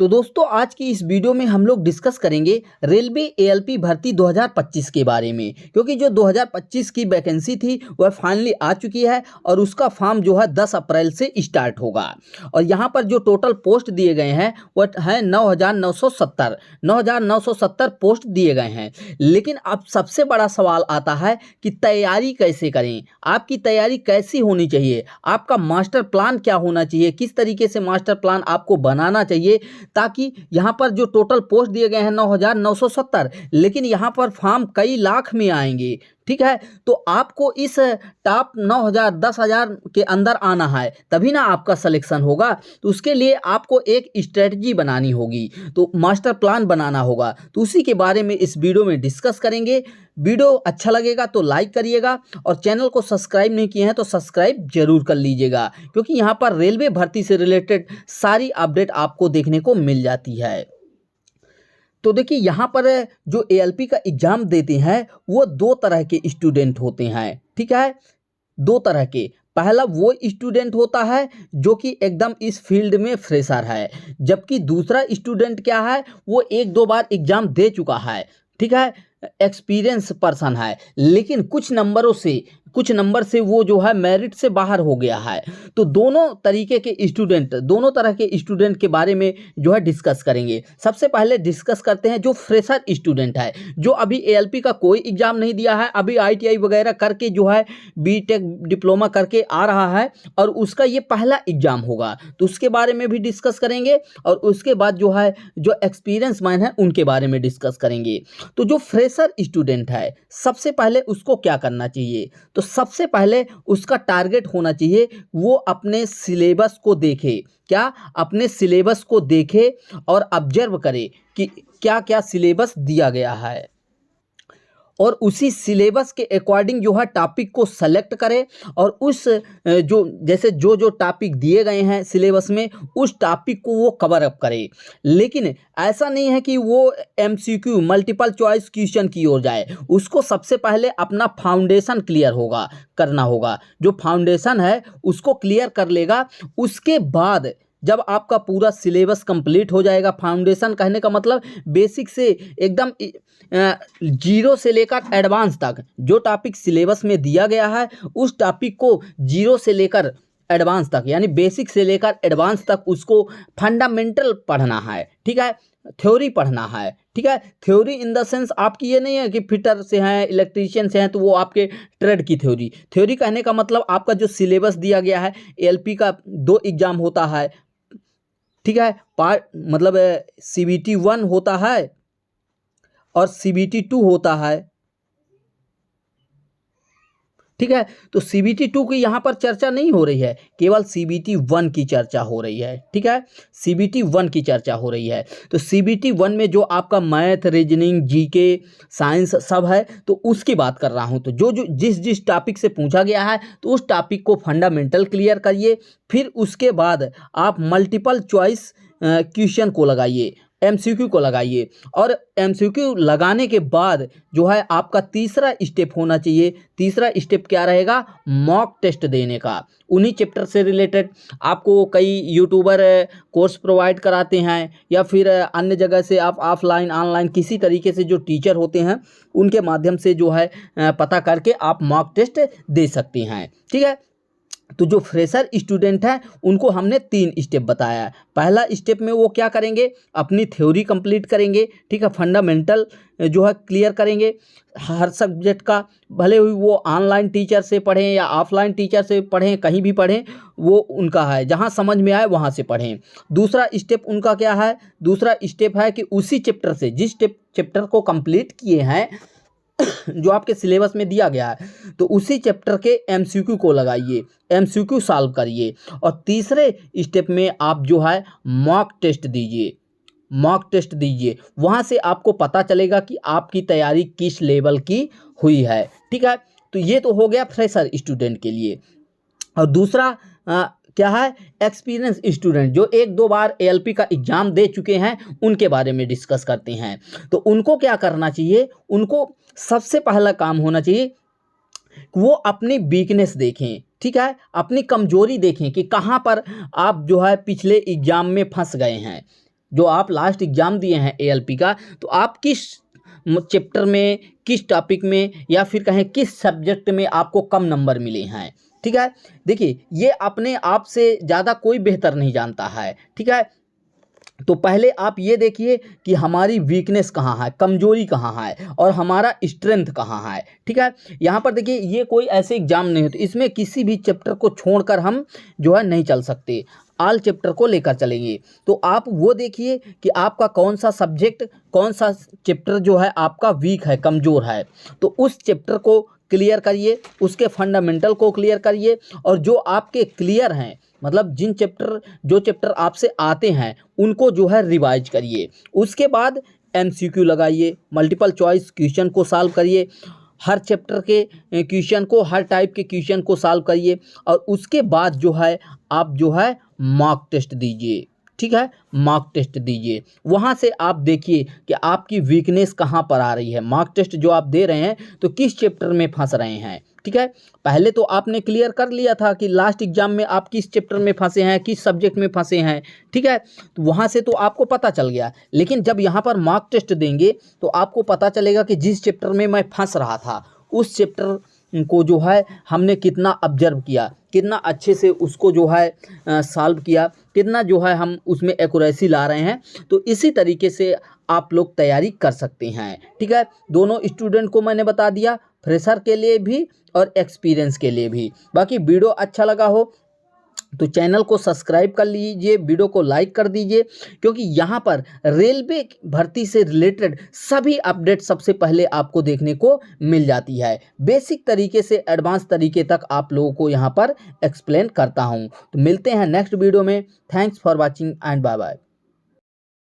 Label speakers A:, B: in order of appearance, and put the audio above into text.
A: तो दोस्तों आज की इस वीडियो में हम लोग डिस्कस करेंगे रेलवे एएलपी भर्ती 2025 के बारे में, क्योंकि जो 2025 की वैकेंसी थी वह फाइनली आ चुकी है और उसका फॉर्म जो है 10 अप्रैल से स्टार्ट होगा। और यहाँ पर जो टोटल पोस्ट दिए गए हैं वह है 9,970 पोस्ट दिए गए हैं। लेकिन अब सबसे बड़ा सवाल आता है कि तैयारी कैसे करें, आपकी तैयारी कैसी होनी चाहिए, आपका मास्टर प्लान क्या होना चाहिए, किस तरीके से मास्टर प्लान आपको बनाना चाहिए, ताकि यहाँ पर जो टोटल पोस्ट दिए गए हैं 9,970, लेकिन यहाँ पर फॉर्म कई लाख में आएंगे। ठीक है, तो आपको इस टॉप 9,000 10,000 के अंदर आना है, तभी ना आपका सिलेक्शन होगा। तो उसके लिए आपको एक स्ट्रेटजी बनानी होगी, तो मास्टर प्लान बनाना होगा। तो उसी के बारे में इस वीडियो में डिस्कस करेंगे। वीडियो अच्छा लगेगा तो लाइक करिएगा और चैनल को सब्सक्राइब नहीं किए हैं तो सब्सक्राइब जरूर कर लीजिएगा, क्योंकि यहाँ पर रेलवे भर्ती से रिलेटेड सारी अपडेट आपको देखने को मिल जाती है। तो देखिए यहाँ पर जो एएलपी का एग्ज़ाम देते हैं वो दो तरह के स्टूडेंट होते हैं। ठीक है, दो तरह के। पहला वो स्टूडेंट होता है जो कि एकदम इस फील्ड में फ्रेशर है, जबकि दूसरा स्टूडेंट क्या है, वो एक दो बार एग्ज़ाम दे चुका है। ठीक है, एक्सपीरियंस पर्सन है, लेकिन कुछ नंबर से वो जो है मेरिट से बाहर हो गया है। तो दोनों तरीके के स्टूडेंट, दोनों तरह के स्टूडेंट के बारे में जो है डिस्कस करेंगे। सबसे पहले डिस्कस करते हैं जो फ्रेशर स्टूडेंट है, जो अभी एएलपी का कोई एग्ज़ाम नहीं दिया है, अभी आईटीआई वगैरह करके जो है बीटेक डिप्लोमा करके आ रहा है और उसका ये पहला एग्ज़ाम होगा। तो उसके बारे में भी डिस्कस करेंगे और उसके बाद जो है जो एक्सपीरियंस मैन है उनके बारे में डिस्कस करेंगे। तो जो फ्रेशर स्टूडेंट है सबसे पहले उसको क्या करना चाहिए, तो सबसे पहले उसका टारगेट होना चाहिए वो अपने सिलेबस को देखे। क्या? अपने सिलेबस को देखे और ऑब्जर्व करे कि क्या क्या सिलेबस दिया गया है और उसी सिलेबस के अकॉर्डिंग जो है टॉपिक को सेलेक्ट करे और उस जो जैसे जो टॉपिक दिए गए हैं सिलेबस में उस टॉपिक को वो कवर अप करे। लेकिन ऐसा नहीं है कि वो एमसीक्यू मल्टीपल चॉइस क्वेश्चन की ओर जाए, उसको सबसे पहले अपना फाउंडेशन क्लियर करना होगा। जो फाउंडेशन है उसको क्लियर कर लेगा, उसके बाद जब आपका पूरा सिलेबस कंप्लीट हो जाएगा, फाउंडेशन कहने का मतलब बेसिक से एकदम जीरो से लेकर एडवांस तक जो टॉपिक सिलेबस में दिया गया है उस टॉपिक को जीरो से लेकर एडवांस तक, यानी बेसिक से लेकर एडवांस तक उसको फंडामेंटल पढ़ना है। ठीक है, थ्योरी पढ़ना है। ठीक है, थ्योरी इन द सेंस आपकी ये नहीं है कि फिटर से हैं, इलेक्ट्रीशियन से हैं तो वो आपके ट्रेड की थ्योरी कहने का मतलब आपका जो सिलेबस दिया गया है। एएलपी का 2 एग्ज़ाम होता है। ठीक है, पार्ट मतलब CBT 1 होता है और CBT 2 होता है। ठीक है, तो CBT 2 की यहाँ पर चर्चा नहीं हो रही है, केवल CBT 1 की चर्चा हो रही है। ठीक है, CBT 1 की चर्चा हो रही है। तो CBT 1 में जो आपका मैथ, रीजनिंग, जीके, साइंस सब है, तो उसकी बात कर रहा हूँ। तो जो जिस टॉपिक से पूछा गया है तो उस टॉपिक को फंडामेंटल क्लियर करिए। फिर उसके बाद आप मल्टीपल चॉइस क्वेश्चन को लगाइए, MCQ को लगाइए और MCQ लगाने के बाद जो है आपका तीसरा स्टेप होना चाहिए। तीसरा स्टेप क्या रहेगा? मॉक टेस्ट देने का। उन्हीं चैप्टर से रिलेटेड आपको कई यूट्यूबर कोर्स प्रोवाइड कराते हैं या फिर अन्य जगह से आप ऑफलाइन ऑनलाइन किसी तरीके से जो टीचर होते हैं उनके माध्यम से जो है पता करके आप मॉक टेस्ट दे सकते हैं। ठीक है, तो जो फ्रेशर स्टूडेंट हैं उनको हमने 3 स्टेप बताया है। पहला स्टेप में वो क्या करेंगे? अपनी थ्योरी कंप्लीट करेंगे। ठीक है, फंडामेंटल जो है क्लियर करेंगे हर सब्जेक्ट का, भले ही वो ऑनलाइन टीचर से पढ़ें या ऑफलाइन टीचर से पढ़ें, कहीं भी पढ़ें, वो उनका है, जहाँ समझ में आए वहाँ से पढ़ें। दूसरा स्टेप उनका क्या है? दूसरा स्टेप है कि उसी चैप्टर से जिस चैप्टर को कंप्लीट किए हैं जो आपके सिलेबस में दिया गया है, तो उसी चैप्टर के MCQ को लगाइए, MCQ सॉल्व करिए। और तीसरे स्टेप में आप जो है मॉक टेस्ट दीजिए। वहाँ से आपको पता चलेगा कि आपकी तैयारी किस लेवल की हुई है। ठीक है, तो ये तो हो गया फ्रेशर स्टूडेंट के लिए। और दूसरा क्या है? एक्सपीरियंस स्टूडेंट जो 1-2 बार एएलपी का एग्ज़ाम दे चुके हैं उनके बारे में डिस्कस करते हैं। तो उनको क्या करना चाहिए? उनको सबसे पहला काम होना चाहिए वो अपनी वीकनेस देखें। ठीक है, अपनी कमजोरी देखें कि कहाँ पर आप जो है पिछले एग्ज़ाम में फंस गए हैं। जो आप लास्ट एग्ज़ाम दिए हैं एएलपी का, तो आप किस चैप्टर में, किस टॉपिक में, या फिर कहें किस सब्जेक्ट में आपको कम नंबर मिले हैं। ठीक है, देखिए ये अपने आप से ज़्यादा कोई बेहतर नहीं जानता है। ठीक है, तो पहले आप ये देखिए कि हमारी वीकनेस कहाँ है, कमजोरी कहाँ है, और हमारा स्ट्रेंथ कहाँ है। ठीक है, यहाँ पर देखिए ये कोई ऐसे एग्जाम नहीं होते, इसमें किसी भी चैप्टर को छोड़कर हम जो है नहीं चल सकते, ऑल चैप्टर को लेकर चलेंगे। तो आप वो देखिए कि आपका कौन सा सब्जेक्ट, कौन सा चैप्टर जो है आपका वीक है, कमज़ोर है, तो उस चैप्टर को क्लियर करिए, उसके फंडामेंटल को क्लियर करिए, और जो आपके क्लियर हैं, मतलब जो चैप्टर आपसे आते हैं उनको जो है रिवाइज करिए। उसके बाद एमसीक्यू लगाइए, मल्टीपल चॉइस क्वेश्चन को सॉल्व करिए, हर चैप्टर के क्वेश्चन को, हर टाइप के क्वेश्चन को सॉल्व करिए, और उसके बाद जो है आप जो है मॉक टेस्ट दीजिए। ठीक है, मॉक टेस्ट दीजिए, वहाँ से आप देखिए कि आपकी वीकनेस कहाँ पर आ रही है। मॉक टेस्ट जो आप दे रहे हैं तो किस चैप्टर में फंस रहे हैं। ठीक है, पहले तो आपने क्लियर कर लिया था कि लास्ट एग्जाम में आप किस चैप्टर में फंसे हैं, किस सब्जेक्ट में फंसे हैं। ठीक है, तो वहाँ से तो आपको पता चल गया, लेकिन जब यहाँ पर मॉक टेस्ट देंगे तो आपको पता चलेगा कि जिस चैप्टर में मैं फंस रहा था उस चैप्टर को जो है हमने कितना ऑब्जर्व किया, कितना अच्छे से उसको जो है सॉल्व किया, कितना जो है हम उसमें एक्यूरेसी ला रहे हैं। तो इसी तरीके से आप लोग तैयारी कर सकते हैं। ठीक है, दोनों स्टूडेंट को मैंने बता दिया, फ्रेशर के लिए भी और एक्सपीरियंस के लिए भी। बाकी वीडियो अच्छा लगा हो तो चैनल को सब्सक्राइब कर लीजिए, वीडियो को लाइक कर दीजिए, क्योंकि यहाँ पर रेलवे भर्ती से रिलेटेड सभी अपडेट सबसे पहले आपको देखने को मिल जाती है। बेसिक तरीके से एडवांस तरीके तक आप लोगों को यहाँ पर एक्सप्लेन करता हूँ। तो मिलते हैं नेक्स्ट वीडियो में। Thanks for watching and bye bye.